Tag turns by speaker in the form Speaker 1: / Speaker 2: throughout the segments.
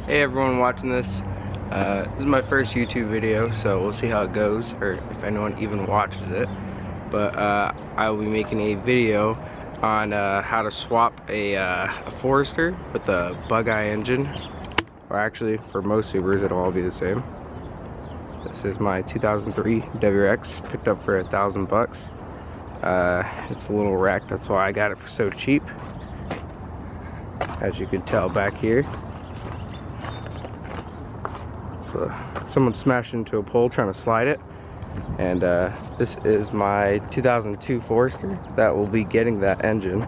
Speaker 1: Hey everyone watching this. This is my first YouTube video, so we'll see how it goes, or if anyone even watches it. But I will be making a video on how to swap a Forester with a bug-eye engine. Or actually, for most Subarus, it'll all be the same. This is my 2003 WRX, picked up for $1,000. It's a little wrecked, that's why I got it for so cheap. As you can tell back here. So someone smashed into a pole trying to slide it, and this is my 2002 Forester that will be getting that engine.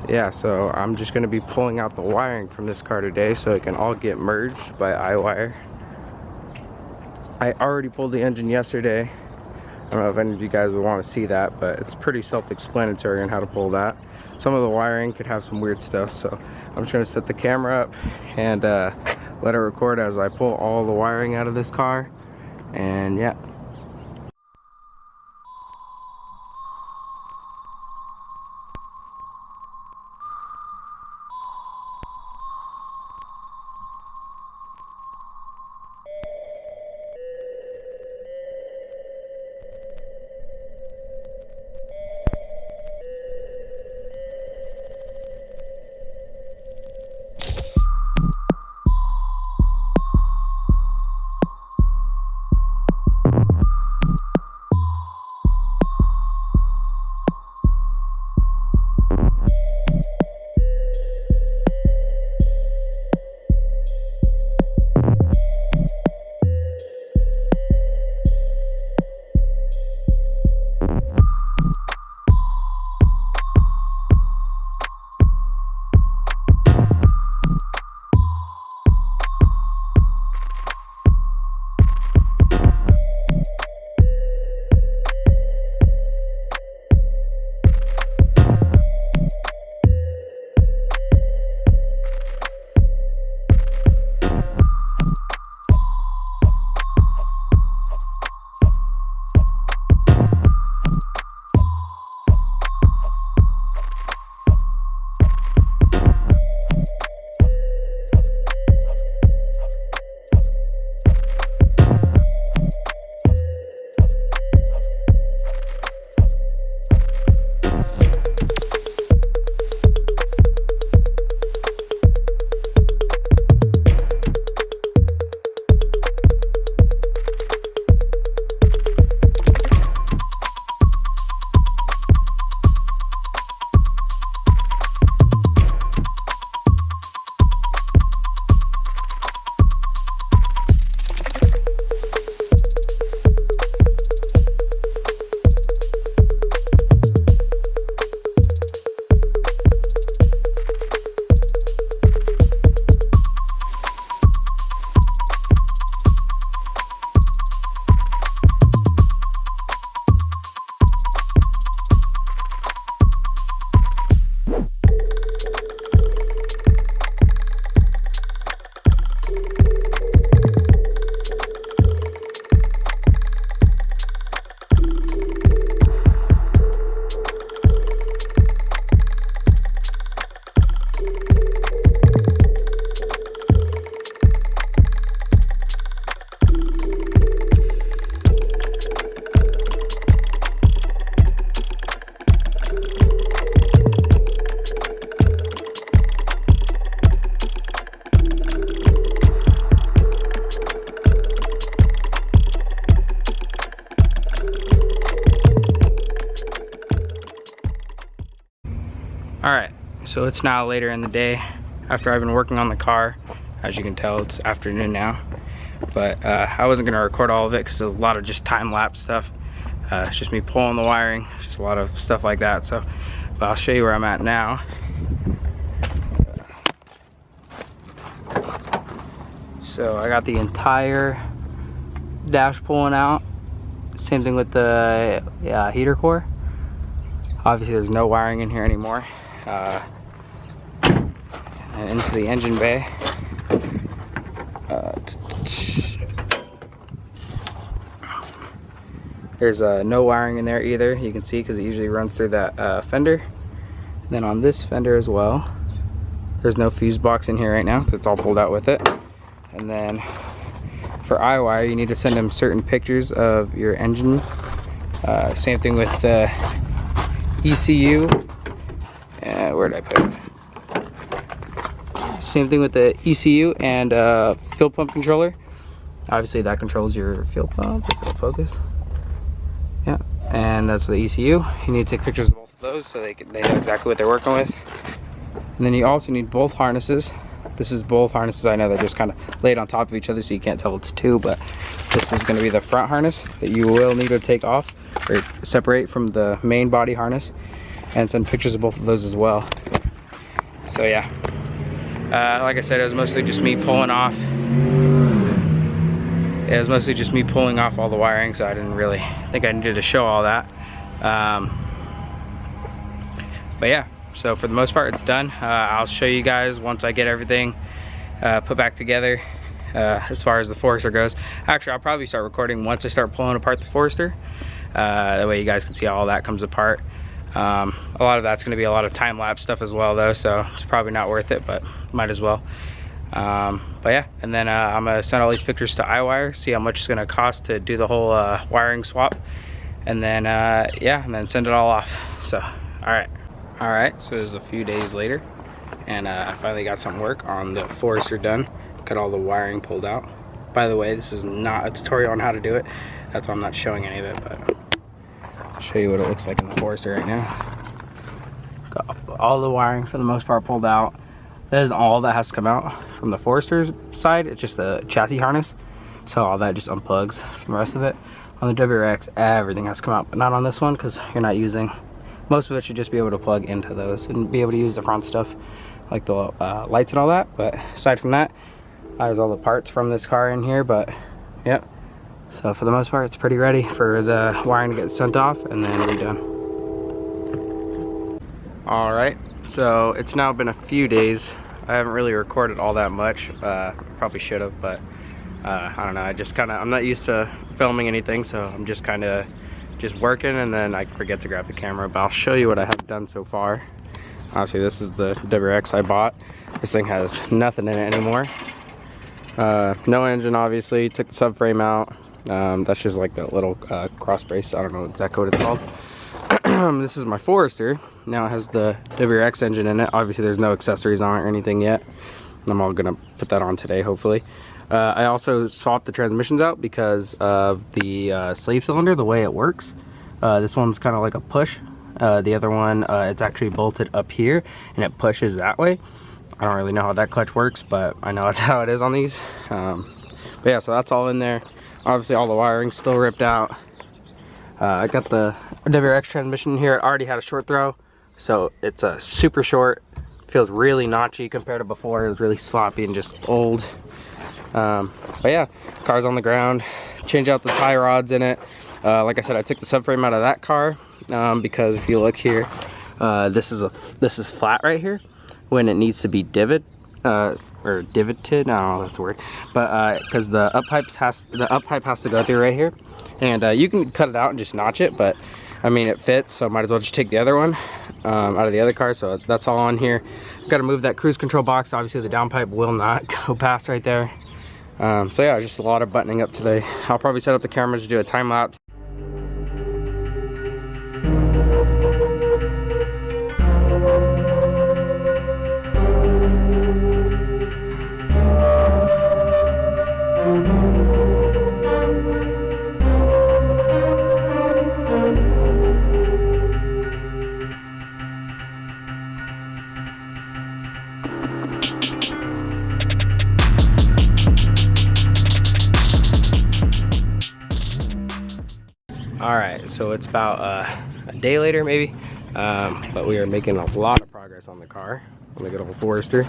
Speaker 1: Yeah, so I'm just going to be pulling out the wiring from this car today so it can all get merged by iWire. I already pulled the engine yesterday. I don't know if any of you guys would want to see that, but it's pretty self-explanatory on how to pull that. Some of the wiring could have some weird stuff, so I'm just going to set the camera up and let it record as I pull all the wiring out of this car. And yeah. Alright, so it's now later in the day after I've been working on the car. As you can tell, it's afternoon now. But I wasn't going to record all of it because there's a lot of just time-lapse stuff. It's just me pulling the wiring, just a lot of stuff like that. So, but I'll show you where I'm at now. So I got the entire dash pulling out. Same thing with the heater core. Obviously there's no wiring in here anymore. And into the engine bay. There's no wiring in there either, you can see, because it usually runs through that fender. And then on this fender as well, There's no fuse box in here right now because it's all pulled out with it. And then for iWire, you need to send them certain pictures of your engine. Same thing with the ECU. Where did I put it? Same thing with the ECU and fuel pump controller. Obviously that controls your fuel pump, if it'll focus. Yeah, and that's for the ECU. You need to take pictures of both of those so they know exactly what they're working with. And then you also need both harnesses. This is both harnesses. I know they're just kind of laid on top of each other so you can't tell it's two, but this is going to be the front harness that you will need to take off or separate from the main body harness, and send pictures of both of those as well. So yeah, like I said, it was mostly just me pulling off. It was mostly just me pulling off all the wiring, so I didn't really think I needed to show all that. But yeah, so for the most part it's done. I'll show you guys once I get everything put back together as far as the Forester goes. Actually, I'll probably start recording once I start pulling apart the Forester. That way you guys can see how all that comes apart. A lot of that's going to be a lot of time-lapse stuff as well though, so it's probably not worth it, but might as well. But yeah, and then I'm going to send all these pictures to iWire, see how much it's going to cost to do the whole wiring swap, and then yeah, and then send it all off. So alright, so it was a few days later, and I finally got some work on the Forester done. Got all the wiring pulled out. By the way, this is not a tutorial on how to do it, that's why I'm not showing any of it, but I'll show you what it looks like in the Forester right now. Got all the wiring for the most part pulled out. That is all that has to come out from the Forester's side. It's just the chassis harness, so all that just unplugs from the rest of it. On the WRX, everything has to come out, but not on this one because you're not using. Most of it should just be able to plug into those and be able to use the front stuff like the lights and all that. But aside from that, there's all the parts from this car in here. But yep, so for the most part it's pretty ready for the wiring to get sent off and then redone. Alright, so it's now been a few days. I haven't really recorded all that much. Probably should have, but I don't know, I'm not used to filming anything, so I'm just kind of working, and then I forget to grab the camera. But I'll show you what I have done so far. Obviously this is the WRX I bought. This thing has nothing in it anymore. No engine, obviously. Took the subframe out. That's just like the little cross brace. I don't know exactly what it's called. This is my Forester. Now it has the WRX engine in it. Obviously there's no accessories on it or anything yet. I'm all gonna put that on today, hopefully. I also swapped the transmissions out because of the slave cylinder, the way it works. This one's kind of like a push. The other one, it's actually bolted up here and it pushes that way. I don't really know how that clutch works, but I know that's how it is on these. But yeah, so that's all in there. Obviously all the wiring's still ripped out. I got the WRX transmission here. It already had a short throw, so it's a super short. Feels really notchy compared to before. It was really sloppy and just old. But yeah, car's on the ground. Change out the tie rods in it. Like I said, I took the subframe out of that car because if you look here, this is flat right here when it needs to be divoted. Or divoted, I don't know if that's a word, but because the up pipe has to go through right here, and you can cut it out and just notch it, but I mean it fits, so might as well just take the other one out of the other car. So that's all on here. Got to move that cruise control box. Obviously the downpipe will not go past right there. So yeah, just a lot of buttoning up today. I'll probably set up the cameras to do a time lapse. Alright, so it's about a day later maybe, but we are making a lot of progress on the car, on the good old Forester.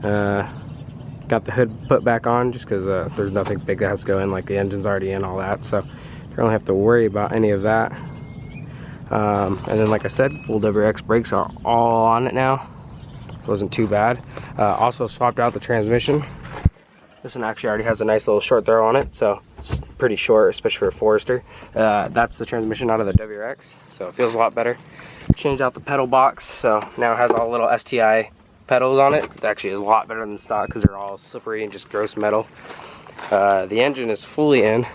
Speaker 1: Got the hood put back on just because there's nothing big that has to go in, like the engine's already in, all that, so you don't have to worry about any of that. And then like I said, full WRX brakes are all on it now. It wasn't too bad. Also swapped out the transmission. This one actually already has a nice little short throw on it, so it's pretty short, especially for a Forester. That's the transmission out of the WRX, so it feels a lot better. Changed out the pedal box, so now it has all the little STI pedals on it. It actually is a lot better than stock because they're all slippery and just gross metal. The engine is fully in.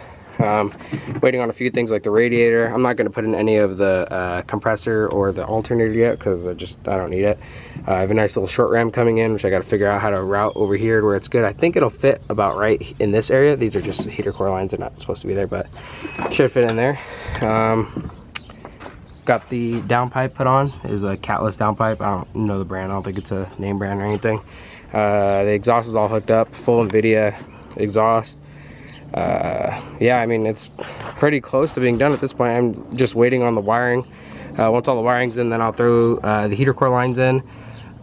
Speaker 1: Waiting on a few things like the radiator. I'm not going to put in any of the compressor or the alternator yet because I don't need it. I have a nice little short ram coming in, which I got to figure out how to route over here to where it's good. I think it'll fit about right in this area. These are just heater core lines. They're not supposed to be there, but should fit in there. Got the downpipe put on. It is a catless downpipe. I don't know the brand. I don't think it's a name brand or anything. The exhaust is all hooked up, full NVIDIA exhaust. Yeah, I mean, it's pretty close to being done at this point. I'm just waiting on the wiring. Once all the wiring's in, then I'll throw the heater core lines in,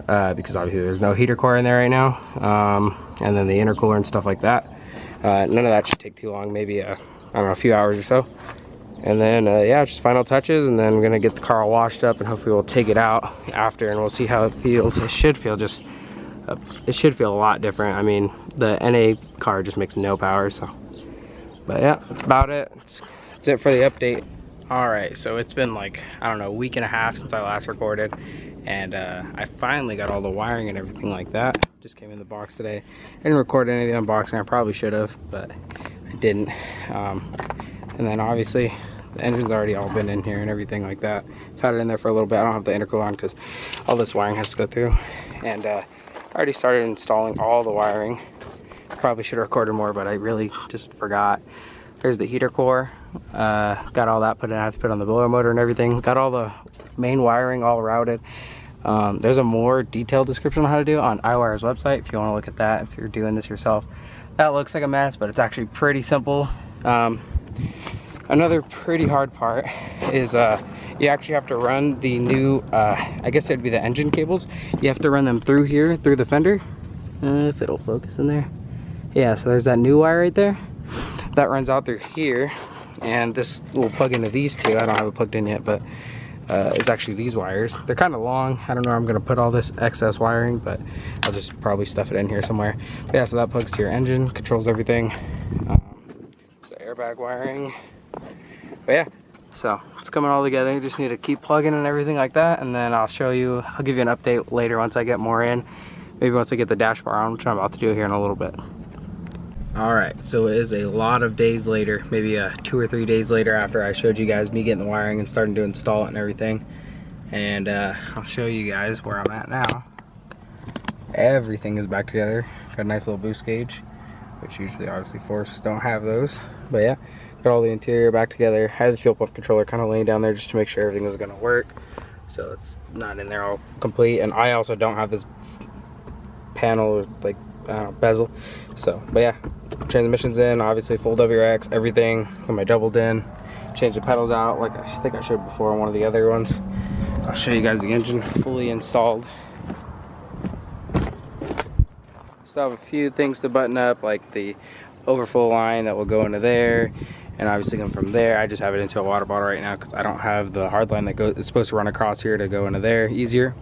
Speaker 1: because obviously there's no heater core in there right now, and then the intercooler and stuff like that. None of that should take too long, maybe I don't know, a few hours or so. And then yeah, just final touches, and then we're gonna get the car all washed up, and hopefully we'll take it out after and we'll see how it feels. It should feel a lot different. I mean, the NA car just makes no power, so. But yeah, that's about it. That's it for the update. All right, so it's been like, I don't know, a week and a half since I last recorded, and I finally got all the wiring and everything like that. Just came in the box today. I didn't record any of the unboxing. I probably should have, but I didn't. And then obviously the engine's already all been in here and everything like that. I've had it in there for a little bit. I don't have the intercooler on because all this wiring has to go through. And I already started installing all the wiring. Probably should have recorded more, but I really just forgot. There's the heater core. Got all that put in. I have to put on the blower motor and everything. Got all the main wiring all routed. There's a more detailed description on how to do it on iWire's website if you want to look at that, if you're doing this yourself. That looks like a mess, but it's actually pretty simple. Another pretty hard part is you actually have to run the new, I guess it'd be the engine cables. You have to run them through here, through the fender. If it'll focus in there. Yeah, so there's that new wire right there. That runs out through here, and this will plug into these two. I don't have it plugged in yet, but it's actually these wires. They're kind of long. I don't know where I'm going to put all this excess wiring, but I'll just probably stuff it in here somewhere. But yeah, so that plugs to your engine, controls everything. It's the airbag wiring. But yeah, so it's coming all together. You just need to keep plugging and everything like that, and then I'll give you an update later once I get more in. Maybe once I get the dash bar on, which I'm about to do here in a little bit. Alright, so it is a lot of days later, maybe 2 or 3 days later after I showed you guys me getting the wiring and starting to install it and everything. And I'll show you guys where I'm at now. Everything is back together. Got a nice little boost gauge, which usually obviously Foresters don't have those. But yeah, got all the interior back together. I had the fuel pump controller kind of laying down there just to make sure everything was going to work. So it's not in there all complete. And I also don't have this panel, like, bezel. So, but yeah, transmission's in, obviously full WRX, everything. Got my doubled in, changed the pedals out like I think I showed before on one of the other ones. I'll show you guys the engine fully installed. Still have a few things to button up, like the overflow line that will go into there, and obviously come from there. I just have it into a water bottle right now because I don't have the hard line that it's supposed to run across here to go into there easier.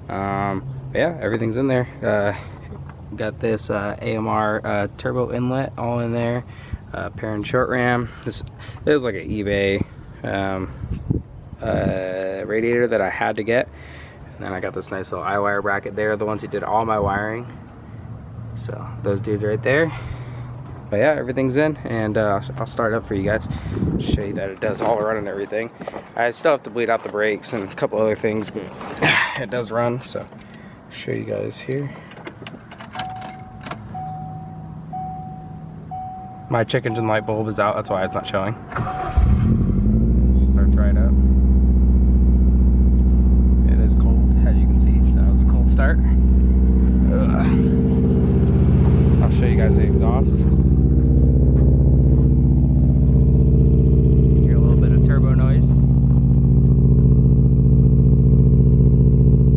Speaker 1: Yeah, everything's in there. Got this AMR turbo inlet all in there, pair and short ram. This was like an eBay radiator that I had to get, and then I got this nice little iWire bracket there. The ones who did all my wiring, so those dudes right there. But yeah, everything's in, and I'll start up for you guys, show you that it does all run and everything. I still have to bleed out the brakes and a couple other things, but it does run. So I'll show you guys here. My check engine light bulb is out, that's why it's not showing. Starts right up. It is cold, as you can see, so that was a cold start. I'll show you guys the exhaust. Hear a little bit of turbo noise.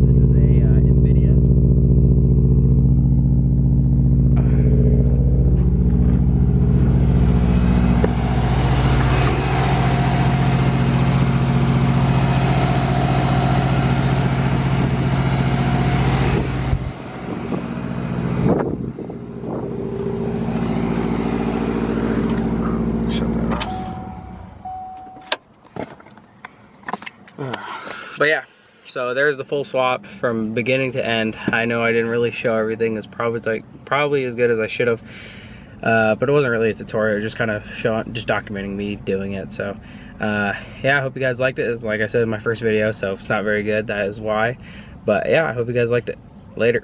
Speaker 1: This is a NVIDIA. so there's the full swap from beginning to end. I know I didn't really show everything. It's probably as good as I should have, but it wasn't really a tutorial. It was just kind of just documenting me doing it. So yeah, I hope you guys liked it. It's, like I said, my first video, so if it's not very good, that is why. But yeah, I hope you guys liked it. Later.